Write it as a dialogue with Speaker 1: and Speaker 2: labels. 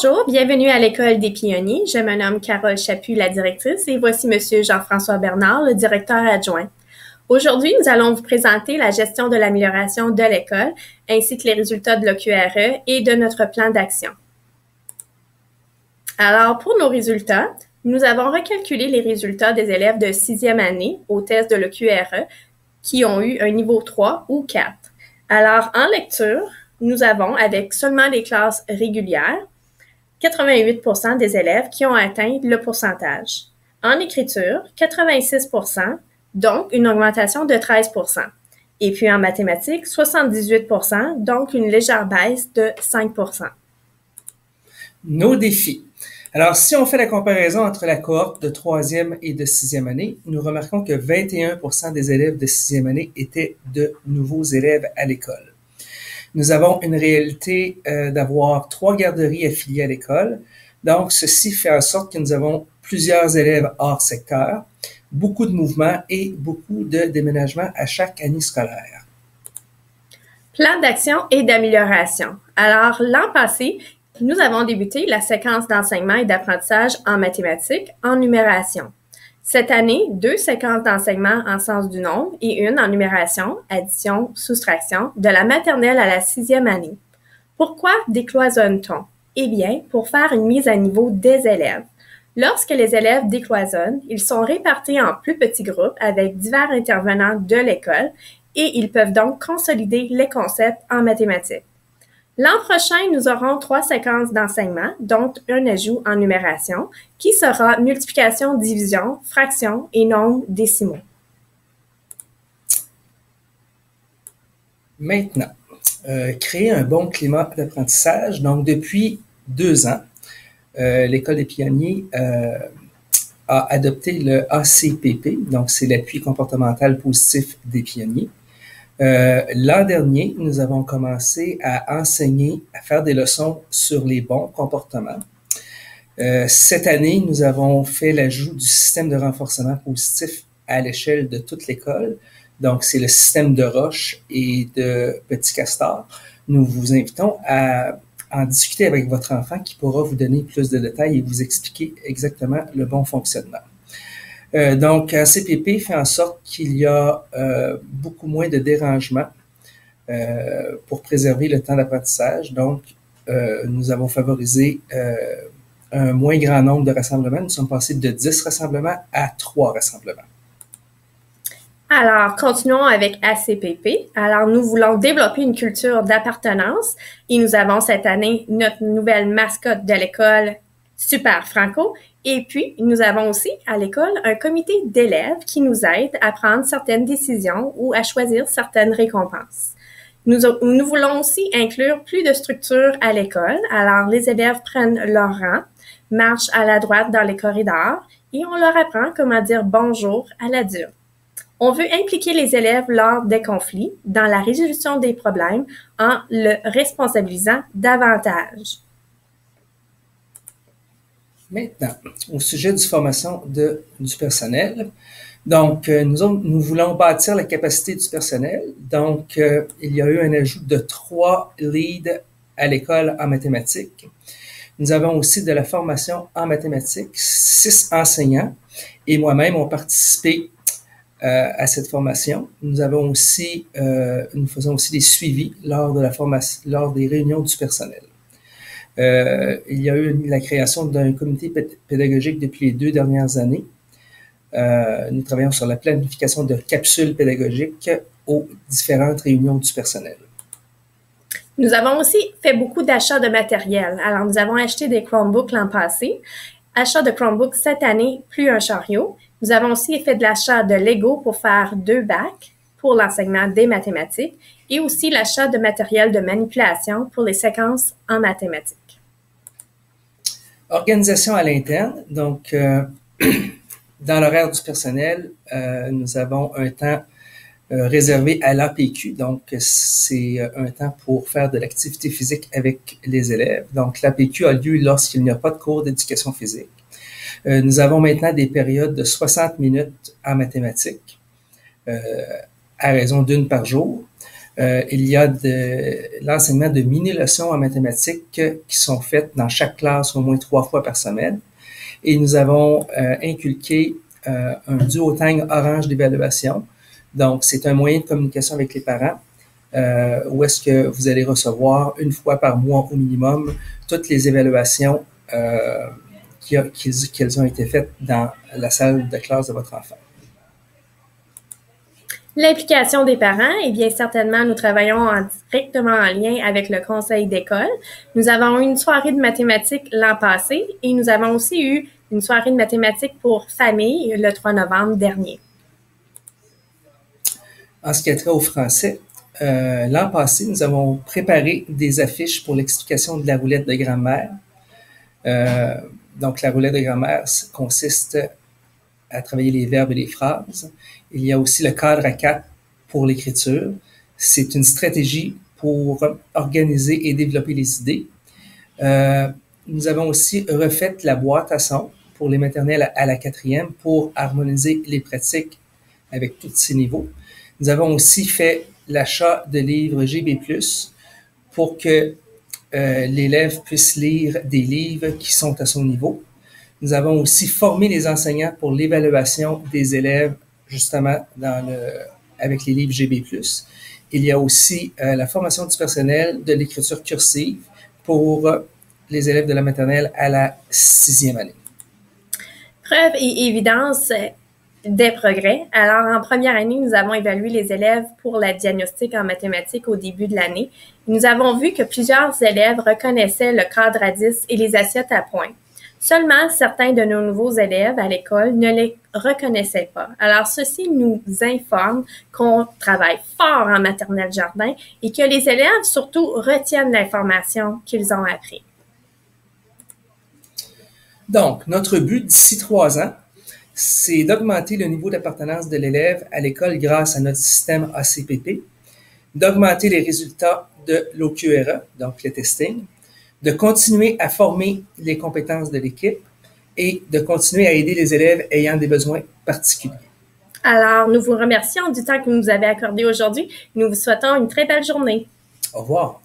Speaker 1: Bonjour, bienvenue à l'École des pionniers. Je me nomme Carole Chaput, la directrice, et voici Monsieur Jean-François Bernard, le directeur adjoint. Aujourd'hui, nous allons vous présenter la gestion de l'amélioration de l'école, ainsi que les résultats de l'OQRE et de notre plan d'action. Alors, pour nos résultats, nous avons recalculé les résultats des élèves de 6e année au test de l'OQRE qui ont eu un niveau 3 ou 4. Alors, en lecture, nous avons, avec seulement les classes régulières, 88% des élèves qui ont atteint le pourcentage. En écriture, 86%, donc une augmentation de 13%. Et puis en mathématiques, 78%, donc une légère baisse de 5%.
Speaker 2: Nos défis. Alors, si on fait la comparaison entre la cohorte de 3e et de 6e année, nous remarquons que 21% des élèves de 6e année étaient de nouveaux élèves à l'école. Nous avons une réalité d'avoir 3 garderies affiliées à l'école. Donc, ceci fait en sorte que nous avons plusieurs élèves hors secteur, beaucoup de mouvements et beaucoup de déménagements à chaque année scolaire.
Speaker 1: Plan d'action et d'amélioration. Alors, l'an passé, nous avons débuté la séquence d'enseignement et d'apprentissage en mathématiques en numération. Cette année, 2 séquences d'enseignement en sens du nombre et une en numération, addition, soustraction, de la maternelle à la 6e année. Pourquoi décloisonne-t-on? Eh bien, pour faire une mise à niveau des élèves. Lorsque les élèves décloisonnent, ils sont répartis en plus petits groupes avec divers intervenants de l'école et ils peuvent donc consolider les concepts en mathématiques. L'an prochain, nous aurons 3 séquences d'enseignement, dont un ajout en numération, qui sera multiplication, division, fraction et nombres décimaux.
Speaker 2: Maintenant, créer un bon climat d'apprentissage. Donc, depuis 2 ans, l'École des pionniers a adopté le ACPP, donc c'est l'appui comportemental positif des pionniers. L'an dernier, nous avons commencé à enseigner, à faire des leçons sur les bons comportements. Cette année, nous avons fait l'ajout du système de renforcement positif à l'échelle de toute l'école. Donc, c'est le système de Roche et de Petit Castor. Nous vous invitons à en discuter avec votre enfant qui pourra vous donner plus de détails et vous expliquer exactement le bon fonctionnement. Donc, un CPP fait en sorte qu'il y a beaucoup moins de dérangements pour préserver le temps d'apprentissage. Donc, nous avons favorisé un moins grand nombre de rassemblements. Nous sommes passés de 10 rassemblements à 3 rassemblements.
Speaker 1: Alors, continuons avec ACPP. Alors, nous voulons développer une culture d'appartenance et nous avons cette année notre nouvelle mascotte de l'école, Super Franco. Et puis, nous avons aussi à l'école un comité d'élèves qui nous aide à prendre certaines décisions ou à choisir certaines récompenses. Nous voulons aussi inclure plus de structures à l'école. Alors, les élèves prennent leur rang, marchent à la droite dans les corridors et on leur apprend comment dire bonjour à l'adulte. On veut impliquer les élèves lors des conflits, dans la résolution des problèmes, en le responsabilisant davantage.
Speaker 2: Maintenant, au sujet du formation du personnel. Donc, nous voulons bâtir la capacité du personnel. Donc, il y a eu un ajout de 3 leads à l'école en mathématiques. Nous avons aussi de la formation en mathématiques. 6 enseignants et moi-même ont participé à cette formation. Nous faisons aussi des suivis lors des réunions du personnel. Il y a eu la création d'un comité pédagogique depuis les 2 dernières années. Nous travaillons sur la planification de capsules pédagogiques aux différentes réunions du personnel.
Speaker 1: Nous avons aussi fait beaucoup d'achats de matériel. Alors, nous avons acheté des Chromebooks l'an passé, achat de Chromebooks cette année, plus un chariot. Nous avons aussi fait de l'achat de Lego pour faire 2 bacs pour l'enseignement des mathématiques et aussi l'achat de matériel de manipulation pour les séquences en mathématiques.
Speaker 2: Organisation à l'interne. Donc, dans l'horaire du personnel, nous avons un temps réservé à l'APQ. Donc, c'est un temps pour faire de l'activité physique avec les élèves. Donc, l'APQ a lieu lorsqu'il n'y a pas de cours d'éducation physique. Nous avons maintenant des périodes de 60 minutes en mathématiques, à raison d'1 par jour. Il y a de l'enseignement de mini-leçons en mathématiques qui sont faites dans chaque classe au moins 3 fois par semaine. Et nous avons inculqué un duotang orange d'évaluation. Donc, c'est un moyen de communication avec les parents où est-ce que vous allez recevoir 1 fois par mois au minimum toutes les évaluations qui ont été faites dans la salle de classe de votre enfant.
Speaker 1: L'implication des parents, eh bien certainement, nous travaillons directement en lien avec le conseil d'école. Nous avons eu une soirée de mathématiques l'an passé et nous avons aussi eu une soirée de mathématiques pour famille le 3 novembre dernier.
Speaker 2: En ce qui a trait au français, l'an passé, nous avons préparé des affiches pour l'explication de la roulette de grammaire. Donc, la roulette de grammaire consiste à travailler les verbes et les phrases. Il y a aussi le cadre à 4 pour l'écriture. C'est une stratégie pour organiser et développer les idées. Nous avons aussi refait la boîte à son pour les maternelles à la 4e pour harmoniser les pratiques avec tous ces niveaux. Nous avons aussi fait l'achat de livres GB+, pour que l'élève puisse lire des livres qui sont à son niveau. Nous avons aussi formé les enseignants pour l'évaluation des élèves, justement, avec les livres GB+. Il y a aussi la formation du personnel de l'écriture cursive pour les élèves de la maternelle à la 6e année.
Speaker 1: Preuve et évidence des progrès. Alors, en première année, nous avons évalué les élèves pour la diagnostic en mathématiques au début de l'année. Nous avons vu que plusieurs élèves reconnaissaient le cadre à 10 et les assiettes à points. Seulement, certains de nos nouveaux élèves à l'école ne les reconnaissaient pas. Alors, ceci nous informe qu'on travaille fort en maternelle jardin et que les élèves, surtout, retiennent l'information qu'ils ont appris.
Speaker 2: Donc, notre but d'ici 3 ans, c'est d'augmenter le niveau d'appartenance de l'élève à l'école grâce à notre système ACPP, d'augmenter les résultats de l'OQRE, donc le testing, de continuer à former les compétences de l'équipe et de continuer à aider les élèves ayant des besoins particuliers.
Speaker 1: Alors, nous vous remercions du temps que vous nous avez accordé aujourd'hui. Nous vous souhaitons une très belle journée.
Speaker 2: Au revoir.